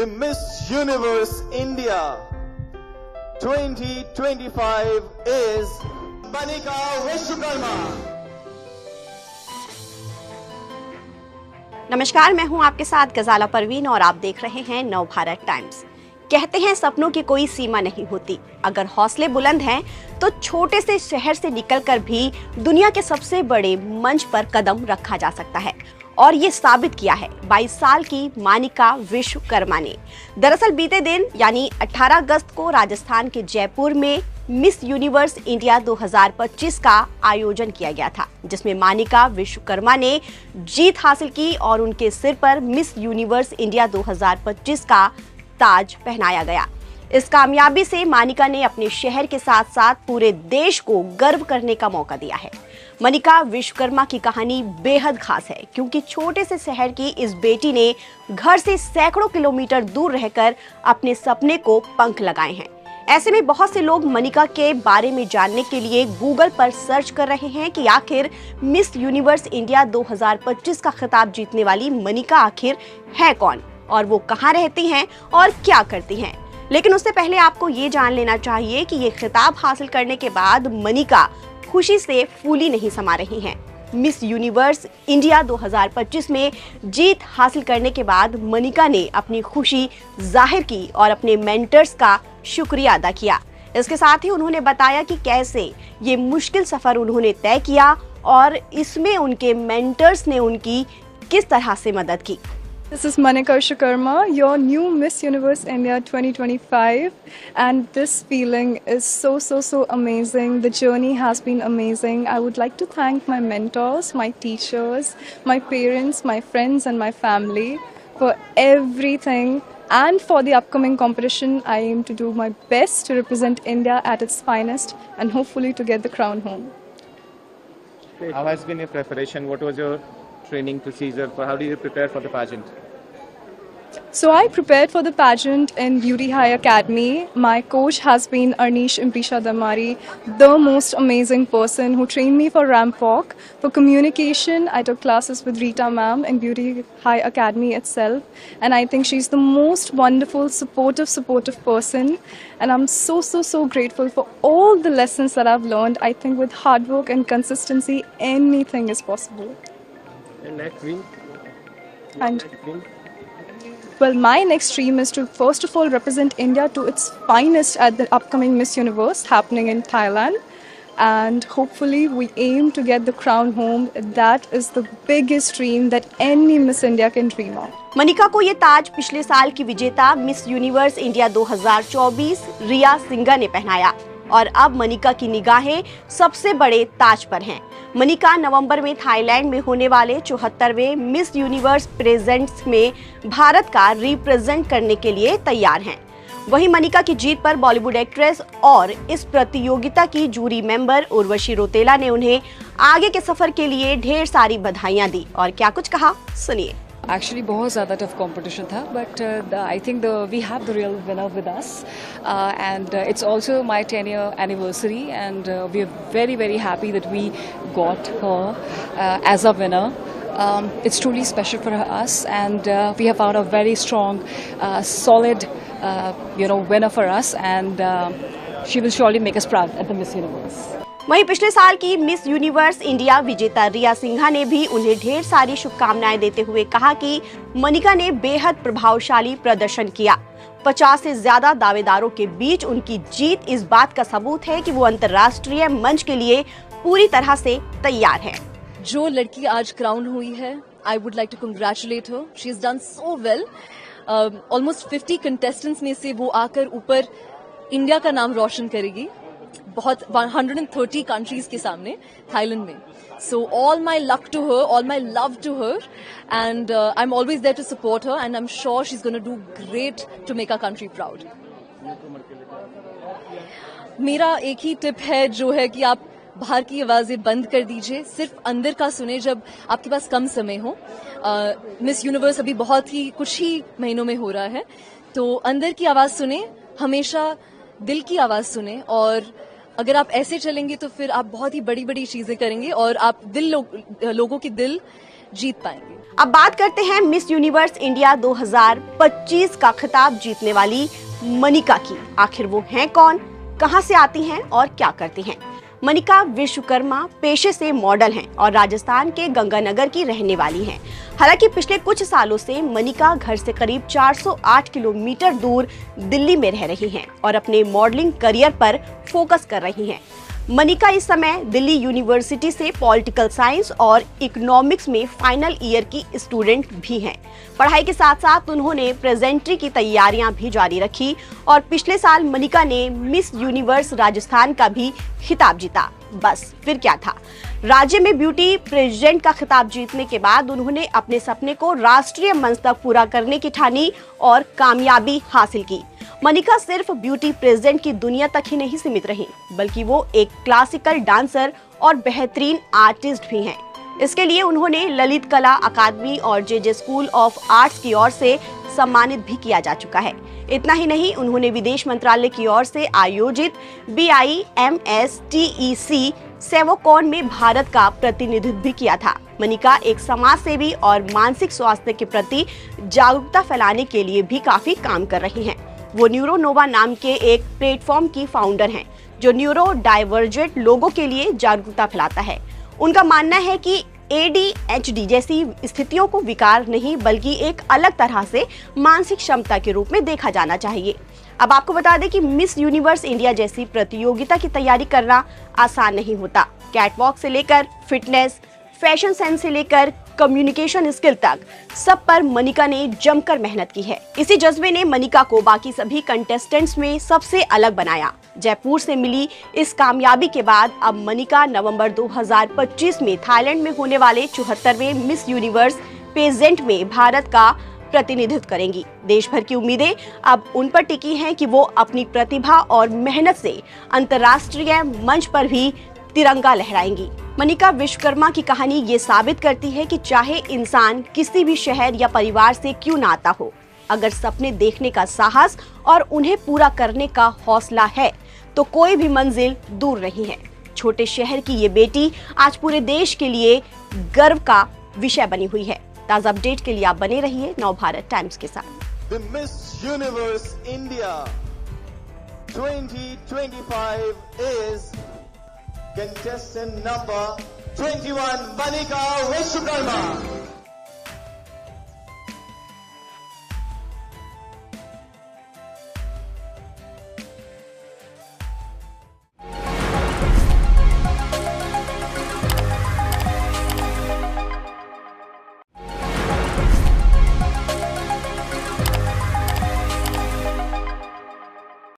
the Miss Universe India 2025 is Manika Vishwakarma. नमस्कार, मैं हूं आपके साथ गजाला परवीन और आप देख रहे हैं नव भारत टाइम्स। कहते हैं सपनों की कोई सीमा नहीं होती। अगर हौसले बुलंद हैं तो छोटे से शहर से निकलकर भी दुनिया के सबसे बड़े मंच पर कदम रखा जा सकता है और ये साबित किया है 22 साल की मानिका विश्वकर्मा ने। दरअसल बीते दिन यानी 18 अगस्त को राजस्थान के जयपुर में मिस यूनिवर्स इंडिया 2025 का आयोजन किया गया था, जिसमें मानिका विश्वकर्मा ने जीत हासिल की और उनके सिर पर मिस यूनिवर्स इंडिया 2025 का ताज पहनाया गया। इस कामयाबी से मानिका ने अपने शहर के साथ साथ पूरे देश को गर्व करने का मौका दिया है। मानिका विश्वकर्मा की कहानी बेहद खास है, क्योंकि छोटे से शहर की इस बेटी ने घर से सैकड़ों किलोमीटर दूर रहकर अपने सपने को पंख लगाए हैं। ऐसे में बहुत से लोग मानिका के बारे में जानने के लिए गूगल पर सर्च कर रहे हैं कि आखिर मिस यूनिवर्स इंडिया 2025 का खिताब जीतने वाली मानिका आखिर है कौन और वो कहाँ रहती हैं और क्या करती हैं। लेकिन उससे पहले आपको ये जान लेना चाहिए कि ये खिताब हासिल करने के बाद मानिका खुशी से फूली नहीं समा रही हैं। मिस यूनिवर्स इंडिया 2025 में जीत हासिल करने के बाद मानिका ने अपनी खुशी जाहिर की और अपने मेंटर्स का शुक्रिया अदा किया। इसके साथ ही उन्होंने बताया कि कैसे ये मुश्किल सफर उन्होंने तय किया और इसमें उनके मेंटर्स ने उनकी किस तरह से मदद की। This is Manika Vishwakarma, your new Miss Universe India 2025, and this feeling is so amazing. The journey has been amazing. I would like to thank my mentors, my teachers, my parents, my friends and my family for everything. And for the upcoming competition, I aim to do my best to represent India at its finest and hopefully to get the crown home. How has been your preparation? What was your training procedure? How did you prepare for the pageant? So I prepared for the pageant in Beauty High Academy. My coach has been Arnish Impisha Damari, the most amazing person who trained me for ramp walk. For communication, I took classes with Rita ma'am in Beauty High Academy itself. And I think she's the most wonderful, supportive person. And I'm so grateful for all the lessons that I've learned. I think with hard work and consistency, anything is possible. And next dream? Well, my next dream is to first of all represent India to its finest at the upcoming Miss Universe happening in Thailand, and hopefully we aim to get the crown home. That is the biggest dream that any Miss India can dream of. Manika को ये ताज पिछले साल की विजेता miss universe India 2024 रिया सिंघा ने पहनाया और अब मानिका की निगाहें सबसे बड़े ताज पर हैं। मानिका नवंबर में थाईलैंड में होने वाले 74वें मिस यूनिवर्स प्रेजेंट्स में भारत का रिप्रेजेंट करने के लिए तैयार हैं। वहीं मानिका की जीत पर बॉलीवुड एक्ट्रेस और इस प्रतियोगिता की जूरी मेंबर उर्वशी रौतेला ने उन्हें आगे के सफर के लिए ढेर सारी बधाइयां दी और क्या कुछ कहा, सुनिए। Actually, बहुत ज़्यादा टफ कंपटीशन था, but I think we have the real winner with us, and it's also my 10-year anniversary, and we are very happy that we got her as a winner. It's truly special for us, and we have found a very strong, solid, winner for us, and she will surely make us proud at the Miss Universe. वहीं पिछले साल की miss universe India विजेता रिया सिंघा ने भी उन्हें ढेर सारी शुभकामनाएं देते हुए कहा कि मानिका ने बेहद प्रभावशाली प्रदर्शन किया। 50 से ज्यादा दावेदारों के बीच उनकी जीत इस बात का सबूत है कि वो अंतर्राष्ट्रीय मंच के लिए पूरी तरह से तैयार है। जो लड़की आज क्राउन हुई है, I would like to congratulate her. She is done so well. Almost 50 contestants में से वो आकर ऊपर इंडिया का नाम रोशन करेगी, बहुत 130 कंट्रीज के सामने थाईलैंड में। So all my luck to her, all my love to her, and I am always there to support her, and I am sure she is gonna do great to make our country proud. मेरा एक ही tip है जो है कि आप बाहर की आवाजें बंद कर दीजिए, सिर्फ अंदर का सुने जब आपके पास कम समय हो। मिस यूनिवर्स अभी बहुत ही कुछ ही महीनों में हो रहा है, तो अंदर की आवाज सुने, हमेशा दिल की आवाज सुने, और अगर आप ऐसे चलेंगे तो फिर आप बहुत ही बड़ी बड़ी चीजें करेंगे और आप लोगों के दिल जीत पाएंगे। अब बात करते हैं मिस यूनिवर्स इंडिया 2025 का खिताब जीतने वाली मनिका की। आखिर वो हैं कौन, कहां से आती हैं और क्या करती हैं? मनिका विश्वकर्मा पेशे से मॉडल हैं और राजस्थान के गंगानगर की रहने वाली हैं। हालांकि पिछले कुछ सालों से मनिका घर से करीब 408 किलोमीटर दूर दिल्ली में रह रही हैं और अपने मॉडलिंग करियर पर फोकस कर रही हैं। मनिका इस समय दिल्ली यूनिवर्सिटी से पॉलिटिकल साइंस और इकोनॉमिक्स में फाइनल ईयर की स्टूडेंट भी हैं। पढ़ाई के साथ साथ उन्होंने प्रेजेंट्री की तैयारियां भी जारी रखी और पिछले साल मनिका ने मिस यूनिवर्स राजस्थान का भी खिताब जीता। बस फिर क्या था, राज्य में ब्यूटी प्रेजेंट का खिताब जीतने के बाद उन्होंने अपने सपने को राष्ट्रीय मंच तक पूरा करने की ठानी और कामयाबी हासिल की। मनिका सिर्फ ब्यूटी प्रेजेंट की दुनिया तक ही नहीं सीमित रही, बल्कि वो एक क्लासिकल डांसर और बेहतरीन आर्टिस्ट भी हैं। इसके लिए उन्होंने ललित कला अकादमी और जे स्कूल ऑफ आर्ट्स की ओर से सम्मानित भी किया जा चुका है। इतना ही नहीं, उन्होंने विदेश मंत्रालय की ओर से आयोजित BIMSTEC सेवोकॉन में भारत का प्रतिनिधित्व भी किया था। मनिका एक समाज सेवी और मानसिक स्वास्थ्य के प्रति जागरूकता फैलाने के लिए भी काफी काम कर रही हैं। वो न्यूरो नोवा नाम के एक प्लेटफॉर्म की फाउंडर हैं, जो न्यूरो डाइवर्जेंट लोगों के लिए जागरूकता फैलाता है। उनका मानना है कि ADHD जैसी स्थितियों को विकार नहीं, बल्कि एक अलग तरह से मानसिक क्षमता के रूप में देखा जाना चाहिए। अब आपको बता दें कि मिस यूनिवर्स इंडिया जैसी प्रतियोगिता की तैयारी करना आसान नहीं होता। कैटवॉक से लेकर फिटनेस, फैशन सेंस से लेकर कम्युनिकेशन स्किल तक सब पर मनिका ने जमकर मेहनत की है। इसी जज्बे ने मनिका को बाकी सभी कंटेस्टेंट्स में सबसे अलग बनाया। जयपुर से मिली इस कामयाबी के बाद अब मनिका नवंबर 2025 में थाईलैंड में होने वाले 74वें मिस यूनिवर्स पेजेंट में भारत का प्रतिनिधित्व करेंगी। देश भर की उम्मीदें अब उन पर टिकी हैं कि वो अपनी प्रतिभा और मेहनत से अंतर्राष्ट्रीय मंच पर भी तिरंगा लहराएंगी। मनिका विश्वकर्मा की कहानी ये साबित करती है कि चाहे इंसान किसी भी शहर या परिवार से क्यों ना आता हो, अगर सपने देखने का साहस और उन्हें पूरा करने का हौसला है तो कोई भी मंजिल दूर नहीं है। छोटे शहर की ये बेटी आज पूरे देश के लिए गर्व का विषय बनी हुई है। ताज़ा अपडेट के लिए आप बने रहिए नवभारत टाइम्स के साथ। The Miss Universe India 2025 is contestant number 21, Manika Vishwakarma.